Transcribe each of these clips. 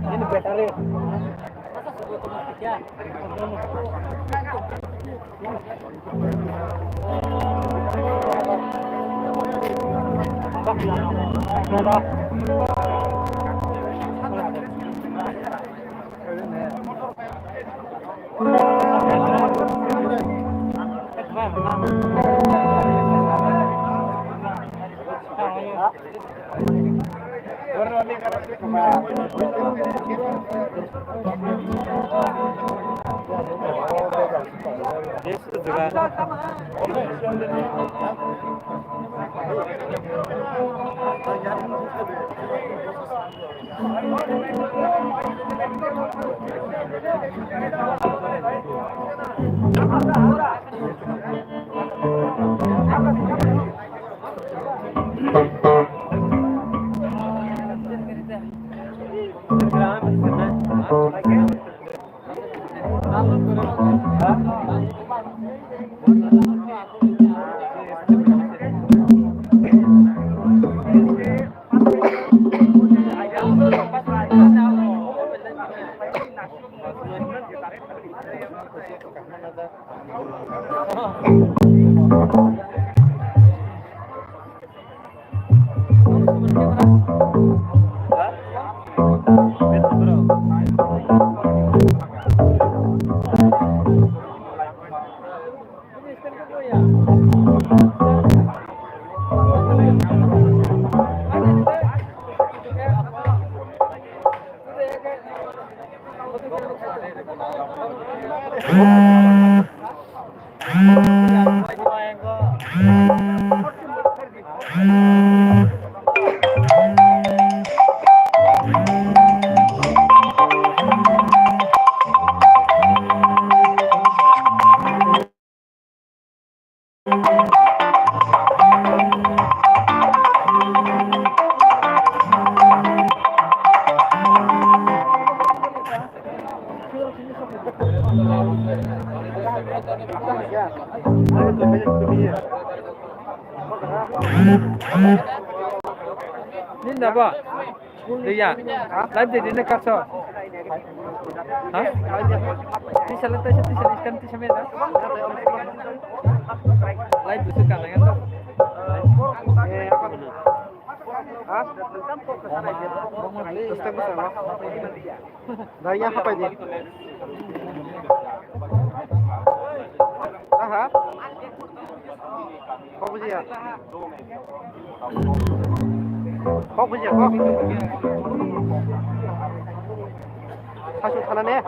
Ini battery. Ninda ba? Iya. Live di dinner kaso. Hah? Tisal ikan tisal meda. Live itu kan kan tuh. Hah? Ustaz sama. Dari apa ini? Aha. Kok bisa ya? Kok bisa kok? Masuk sana nih.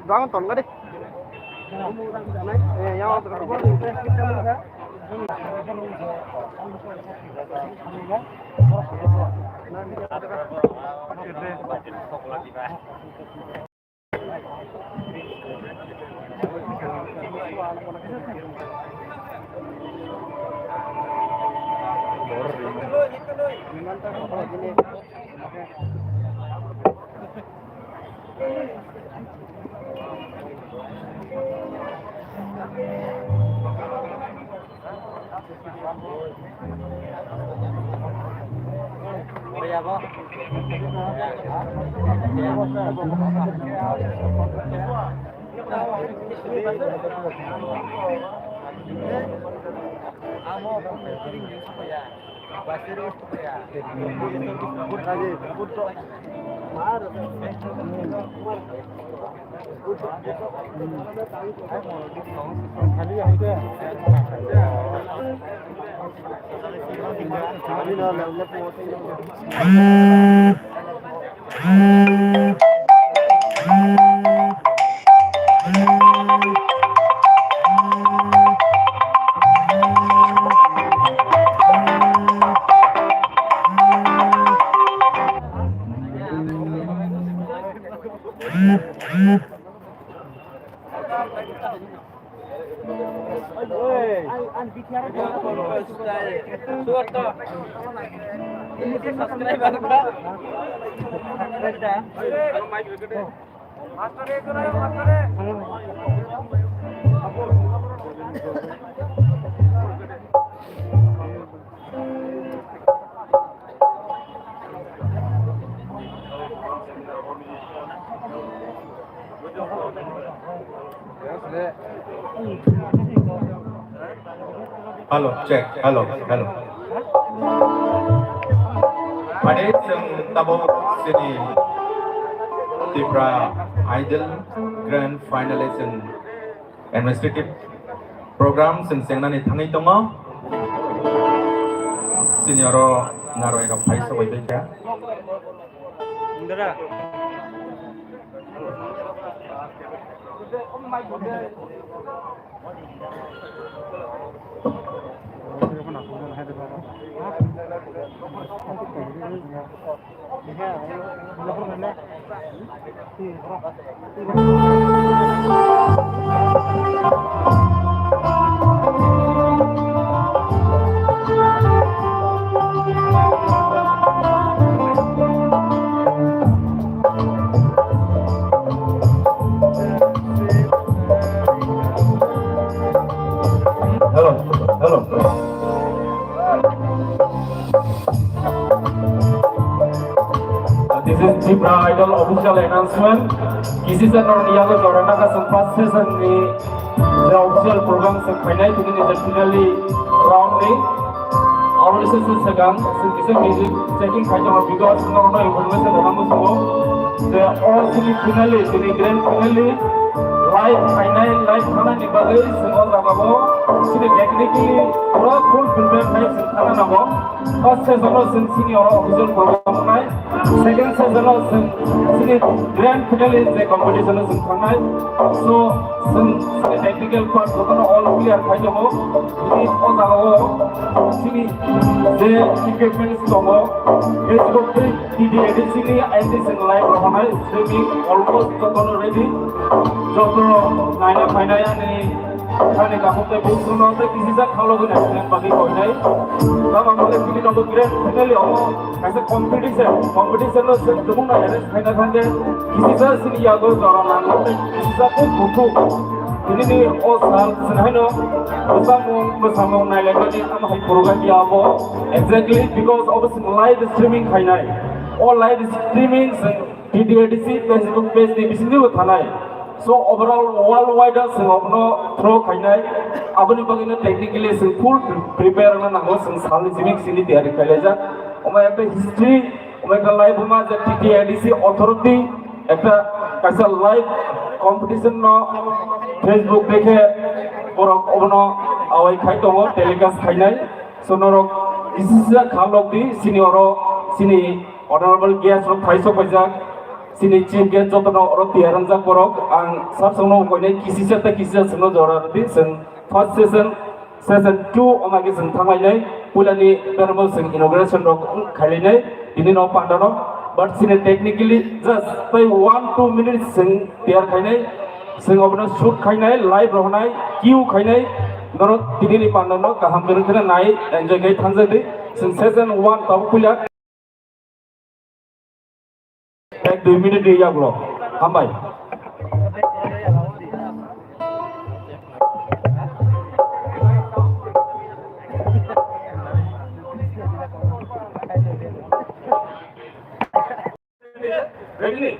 Doang ton enggak deh. Yang Hello, check. Hello. Pada tabo sini Tipra Idol Grand Finalist Administrative Program sengna ni thangai tongo senioro naroi ka paisa bai beja Indra This is Tipra Idol official announcement. Kisi se non yago jorana ka first season ni the official program se final tuni ni finally round ni our season segang kisi music checking khai jama because no information namu sumo the all finally tuni grand finally live final live khana ni bagai sumo jagabo sini technically pura full prepare hai khana namo first season senior official program nai second season sini grand finale the competition khana so sini technical part total all clear khai jamo ini all jagabo sini the equipments tomo Facebook TV editing and this live rahana streaming almost total ready joto naina final ni khane ka hote busuno te kisi sa khalo gune plan bagi koi nai tam amale kini no grand finale ho as a competition no se tumung na ere final khande kisi sa sini yago jorana no kisi sa ko butu ini ni o sal senhano besamung nai le ni am hai program ya abo exactly because of live streaming khainai all live streaming DDDC Facebook page ni bisini thanai so overall worldwide singopno throw khainai aboni bagina technically sing full prepare na nango sing sal jimik sini tiari kailaja omai ekta history omai ka live ma je TTIDC authority ekta kaisa live competition no Facebook dekhe borok obno awai khai tongo telecast khainai so norok isisa khalok di sini oro sini honorable guest rok thaiso pajak sini chief guest jotono oro tiaran jak borok ang sabsongno koinai kisisa singno jora di sen first season 2 omage sing thangai pulani thermal sing inauguration rok khalinai ini no pandano but sini technically just by 1-2 minutes sing tiar khainai sing obno shoot khainai live rohnai queue khainai noro tinini pandano kaham berkhana nai enjoy gai thanjadi sing season 1 tabu pula 1-2 minute dia bro hambai Ready?